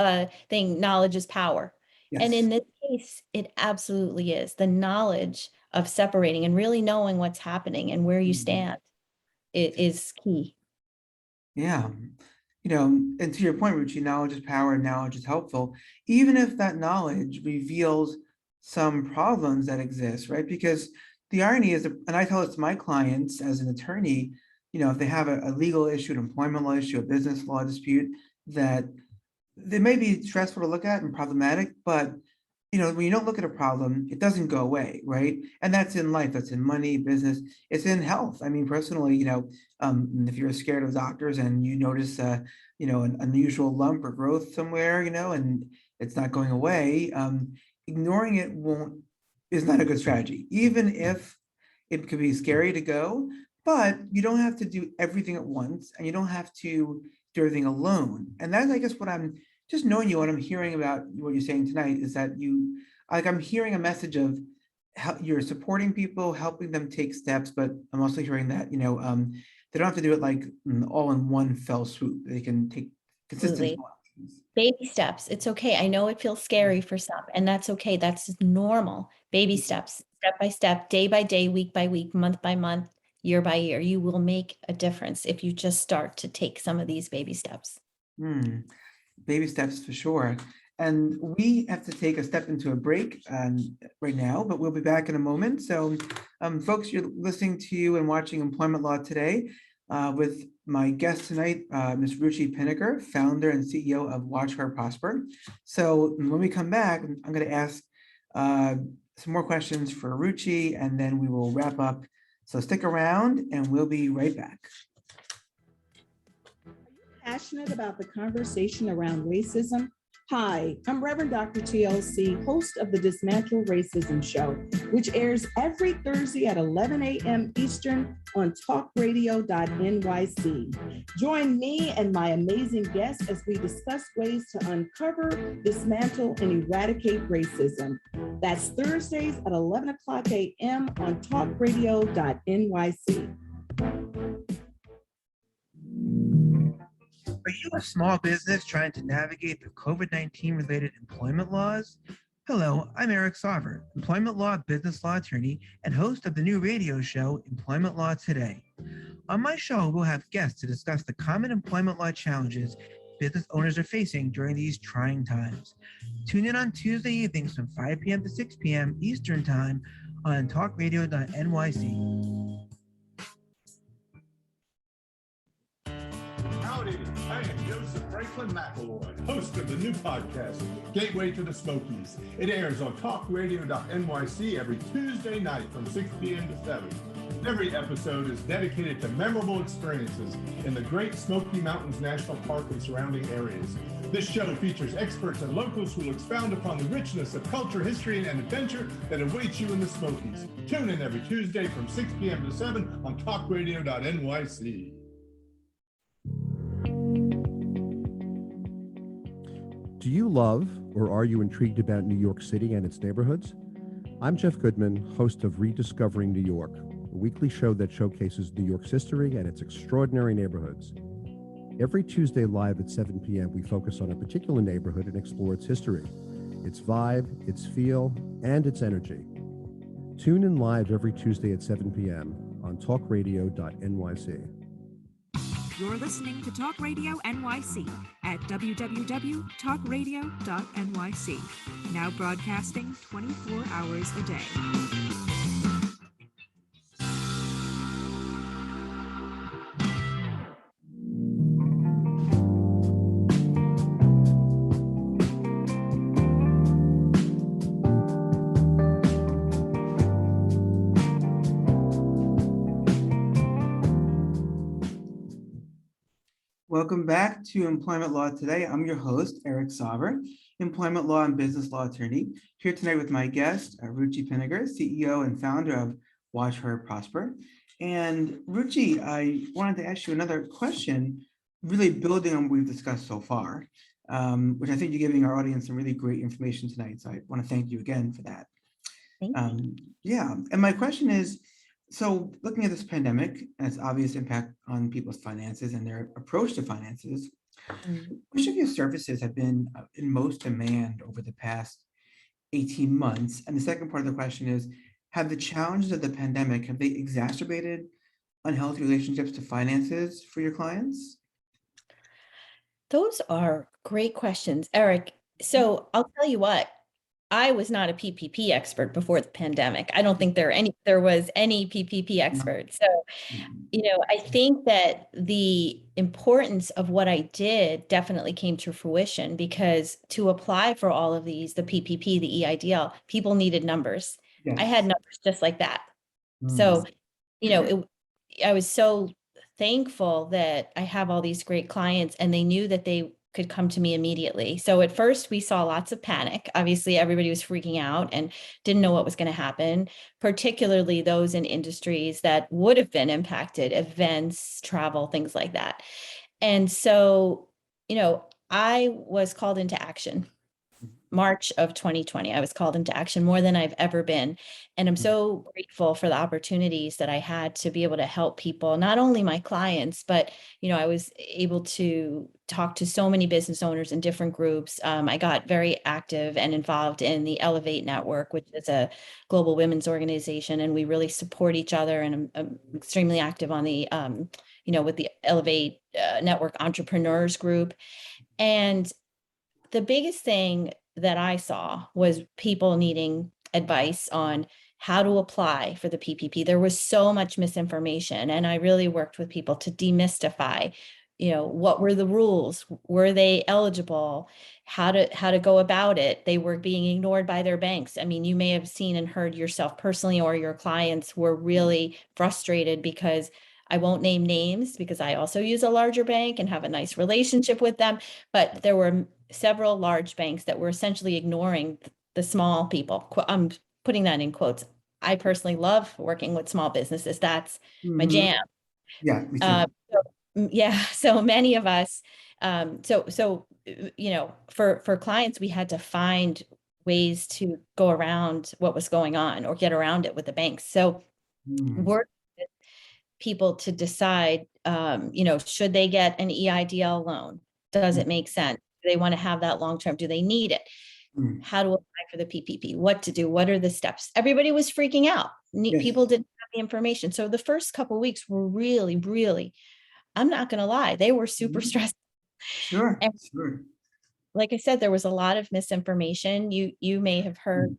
thing, knowledge is power. Yes. And in this case, it absolutely is. The knowledge of separating and really knowing what's happening and where you stand, it is key. Yeah. And to your point, Ruchi, knowledge is power and knowledge is helpful, even if that knowledge reveals some problems that exist, right? Because the irony is, and I tell it to my clients as an attorney, if they have a legal issue, an employment law issue, a business law dispute, that they may be stressful to look at and problematic, but when you don't look at a problem, it doesn't go away, right? And that's in life, that's in money, business, it's in health. I mean, personally, if you're scared of doctors and you notice, an unusual lump or growth somewhere, and it's not going away, ignoring it is not a good strategy, even if it could be scary to go, but you don't have to do everything at once and you don't have to do everything alone. And that's, I guess, what I'm just knowing you, what I'm hearing about what you're saying tonight is that I'm hearing a message of how you're supporting people, helping them take steps, but I'm also hearing that, they don't have to do it like all in one fell swoop. They can take consistent baby steps. It's okay. I know it feels scary for some, and that's okay. That's normal. Baby steps, step by step, day by day, week by week, month by month, year by year. You will make a difference if you just start to take some of these baby steps. Baby steps for sure. And we have to take a step into a break right now, but we'll be back in a moment. So folks, you're listening to and watching Employment Law Today with my guest tonight, Ms. Ruchi Pinniger, founder and CEO of Watch Her Prosper. So when we come back, I'm going to ask some more questions for Ruchi, and then we will wrap up. So stick around and we'll be right back. Passionate about the conversation around racism, Hi, I'm Reverend Dr. TLC, host of the Dismantle Racism Show, which airs every Thursday at 11 a.m. Eastern on talkradio.nyc. Join me and my amazing guests as we discuss ways to uncover, dismantle, and eradicate racism. That's Thursdays at 11 o'clock a.m. on talkradio.nyc. Are you a small business trying to navigate the COVID-19 related employment laws? Hello, I'm Eric Sauver, employment law, business law attorney, and host of the new radio show, Employment Law Today. On my show, we'll have guests to discuss the common employment law challenges business owners are facing during these trying times. Tune in on Tuesday evenings from 5 p.m. to 6 p.m. Eastern Time on talkradio.nyc. Howdy, I am Joseph Franklin McElroy, host of the new podcast, Gateway to the Smokies. It airs on talkradio.nyc every Tuesday night from 6 p.m. to 7. Every episode is dedicated to memorable experiences in the Great Smoky Mountains National Park and surrounding areas. This show features experts and locals who will expound upon the richness of culture, history, and adventure that awaits you in the Smokies. Tune in every Tuesday from 6 p.m. to 7 on talkradio.nyc. Do you love or are you intrigued about New York City and its neighborhoods? I'm Jeff Goodman, host of Rediscovering New York, a weekly show that showcases New York's history and its extraordinary neighborhoods. Every Tuesday live at 7 p.m., we focus on a particular neighborhood and explore its history, its vibe, its feel, and its energy. Tune in live every Tuesday at 7 p.m. on talkradio.nyc. You're listening to Talk Radio NYC at www.talkradio.nyc. Now broadcasting 24 hours a day. Welcome back to Employment Law Today. I'm your host, Eric Sauver, employment law and business law attorney, here tonight with my guest, Ruchi Pinniger, CEO and founder of Watch Her Prosper. And Ruchi, I wanted to ask you another question, really building on what we've discussed so far, which I think you're giving our audience some really great information tonight. So I want to thank you again for that. Thank you. Yeah, and my question is, so looking at this pandemic and its obvious impact on people's finances and their approach to finances, which of your services have been in most demand over the past 18 months? And the second part of the question is, have the challenges of the pandemic, have they exacerbated unhealthy relationships to finances for your clients? Those are great questions, Eric. So I'll tell you what, I was not a PPP expert before the pandemic. I don't think there was any PPP expert. So, I think that the importance of what I did definitely came to fruition, because to apply for all of these, the PPP, the EIDL, people needed numbers. Yes. I had numbers just like that. So, I was so thankful that I have all these great clients and they knew that they could come to me immediately. So at first we saw lots of panic. Obviously, everybody was freaking out and didn't know what was going to happen, particularly those in industries that would have been impacted, events, travel, things like that. And so, I was called into action. March of 2020, I was called into action more than I've ever been. And I'm so grateful for the opportunities that I had to be able to help people, not only my clients, but, I was able to talk to so many business owners in different groups. I got very active and involved in the Elevate Network, which is a global women's organization, and we really support each other. And I'm extremely active on the, with the Elevate Network Entrepreneurs Group. And the biggest thing that I saw was people needing advice on how to apply for the PPP. There was so much misinformation, and I really worked with people to demystify, what were the rules? Were they eligible? How to go about it? They were being ignored by their banks. I mean, you may have seen and heard yourself personally, or your clients were really frustrated because I won't name names because I also use a larger bank and have a nice relationship with them. But there were several large banks that were essentially ignoring the small people. I'm putting that in quotes. I personally love working with small businesses. That's my jam. Yeah, me too. Yeah, so many of us, for clients, we had to find ways to go around what was going on or get around it with the banks. So work with people to decide, should they get an EIDL loan? Does it make sense? Do they want to have that long term? Do they need it? How to apply for the PPP? What to do? What are the steps? Everybody was freaking out. People didn't have the information. So the first couple of weeks were really, really, I'm not going to lie, they were super stressed. Sure. Like I said, there was a lot of misinformation. You may have heard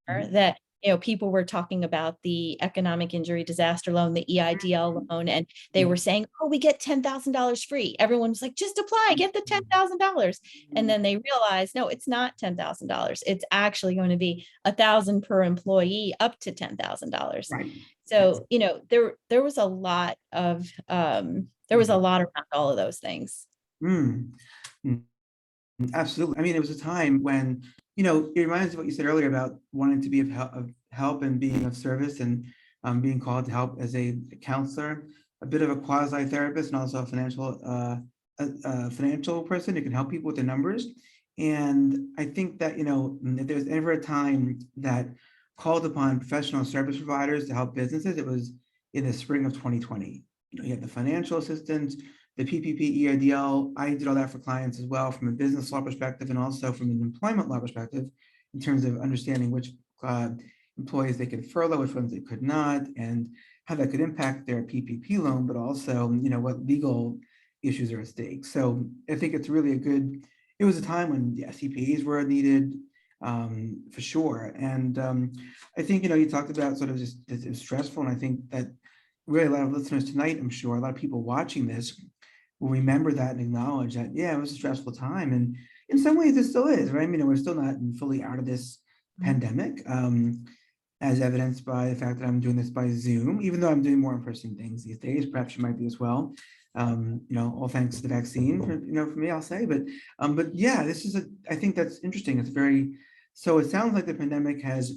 that, people were talking about the economic injury disaster loan, the EIDL loan, and they were saying, oh, we get $10,000 free. Everyone was like, just apply, get the $10,000. And then they realized, no, it's not $10,000. It's actually going to be $1,000 per employee up to $10,000. Right. So, there was a lot of, around all of those things. Absolutely. I mean, it was a time when, it reminds me of what you said earlier about wanting to be of help and being of service and being called to help as a counselor, a bit of a quasi therapist, and also a financial person who can help people with their numbers. And I think that, if there's ever a time that called upon professional service providers to help businesses, it was in the spring of 2020. You had the financial assistance, the PPP, EIDL. I did all that for clients as well from a business law perspective and also from an employment law perspective in terms of understanding which employees they could furlough, which ones they could not, and how that could impact their PPP loan, but also, what legal issues are at stake. So I think it's really it was a time when CPAs were needed for sure. And I think, you talked about sort of just it's stressful. And I think that really a lot of listeners tonight, I'm sure a lot of people watching this will remember that and acknowledge that, it was a stressful time. And in some ways it still is, right? I mean, we're still not fully out of this pandemic, as evidenced by the fact that I'm doing this by Zoom, even though I'm doing more in-person things these days. Perhaps you might be as well. All thanks to the vaccine for me, I'll say, but yeah, I think that's interesting. So it sounds like the pandemic has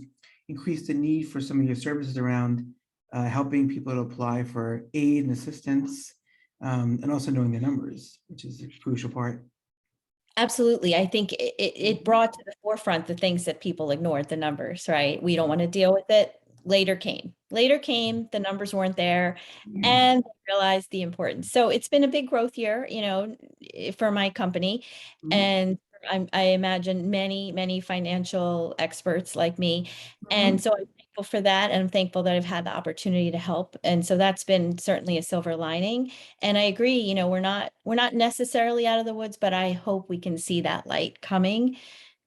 increased the need for some of your services around helping people to apply for aid and assistance, and also knowing the numbers, which is a crucial part. Absolutely. I think it brought to the forefront the things that people ignored, the numbers, right? We don't want to deal with it. Later came, the numbers weren't there, and realized the importance. So it's been a big growth year, for my company. And I imagine many financial experts like me. And so I'm thankful for that. And I'm thankful that I've had the opportunity to help. And so that's been certainly a silver lining. And I agree, we're not necessarily out of the woods, but I hope we can see that light coming.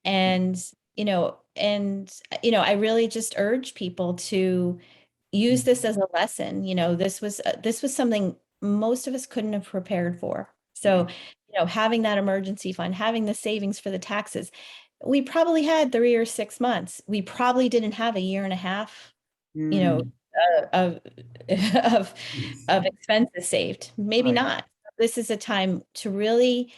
And, I really just urge people to use this as a lesson. This was something most of us couldn't have prepared for. So, having that emergency fund, having the savings for the taxes, we probably had 3 or 6 months. We probably didn't have a year and a half, of expenses saved. Maybe not. This is a time to really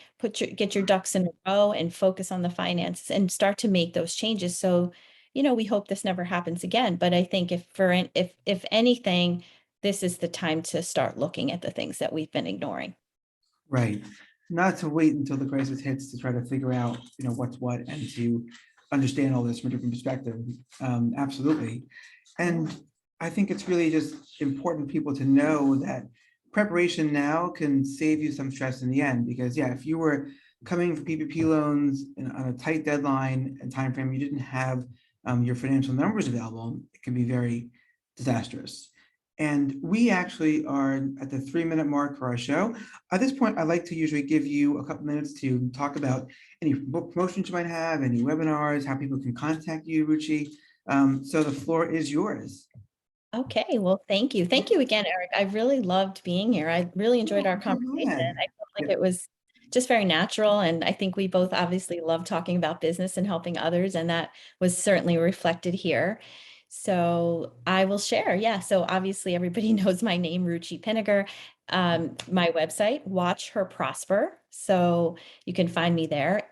get your ducks in a row and focus on the finances and start to make those changes. So, we hope this never happens again. But I think if anything, this is the time to start looking at the things that we've been ignoring. Right. Not to wait until the crisis hits to try to figure out, what's what, and to understand all this from a different perspective. Absolutely. And I think it's really just important for people to know that preparation now can save you some stress in the end, because if you were coming for PPP loans on a tight deadline and timeframe, you didn't have your financial numbers available, it can be very disastrous. And we actually are at the 3-minute mark for our show. At this point, I'd like to usually give you a couple minutes to talk about any book promotions you might have, any webinars, how people can contact you, Ruchi. So the floor is yours. Okay, well, thank you. Thank you again, Eric. I really loved being here. I really enjoyed our conversation. I felt like it was just very natural. And I think we both obviously love talking about business and helping others. And that was certainly reflected here. So I will share. Yeah. So obviously everybody knows my name, Ruchi Pinniger. My website, Watch Her Prosper. So you can find me there.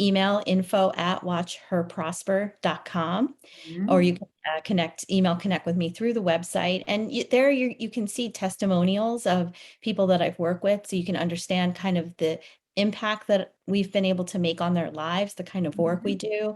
Email info@watchherprosper.com, or you can connect with me through the website. And there you can see testimonials of people that I've worked with, so you can understand kind of the impact that we've been able to make on their lives, the kind of work we do.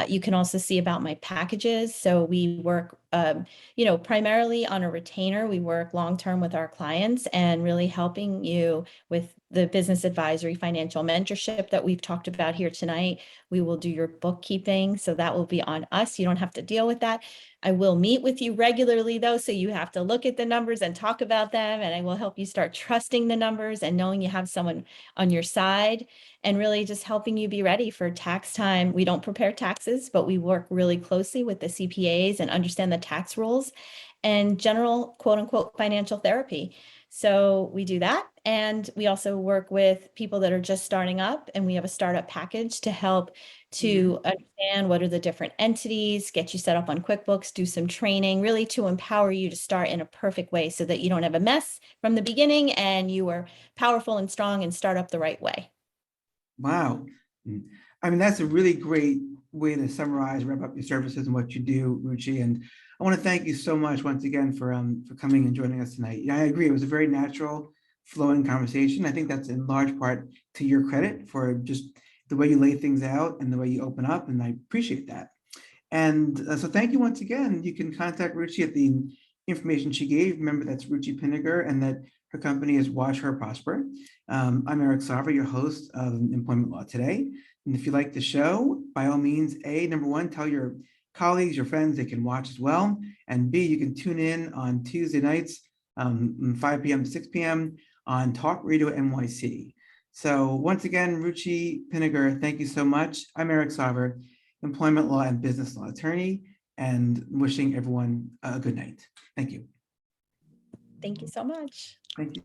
You can also see about my packages. So we work, primarily on a retainer. We work long-term with our clients and really helping you with the business advisory, financial mentorship that we've talked about here tonight. We will do your bookkeeping. So that will be on us. You don't have to deal with that. I will meet with you regularly though. So you have to look at the numbers and talk about them. And I will help you start trusting the numbers and knowing you have someone on your side, and really just helping you be ready for tax time. We don't prepare taxes, but we work really closely with the CPAs and understand the tax rules and general quote unquote financial therapy. So we do that. And we also work with people that are just starting up, and we have a startup package to help to understand what are the different entities, get you set up on QuickBooks, do some training, really to empower you to start in a perfect way so that you don't have a mess from the beginning and you are powerful and strong and start up the right way. Wow. I mean, that's a really great way to summarize, wrap up your services and what you do, Ruchi. And I want to thank you so much once again for coming and joining us tonight. Yeah, I agree. It was a very natural, flowing conversation. I think that's in large part to your credit for just the way you lay things out and the way you open up. And I appreciate that. And so thank you once again. You can contact Ruchi at the information she gave. Remember, that's Ruchi Pinniger, and that her company is Watch Her Prosper. I'm Eric Sauver, your host of Employment Law Today. And if you like the show, by all means, number one, tell your colleagues, your friends, they can watch as well. And B, you can tune in on Tuesday nights, 5 p.m. to 6 p.m. on Talk Radio NYC. So once again, Ruchi Pinniger, thank you so much. I'm Eric Sauver, employment law and business law attorney, and wishing everyone a good night. Thank you. Thank you so much. Thank you.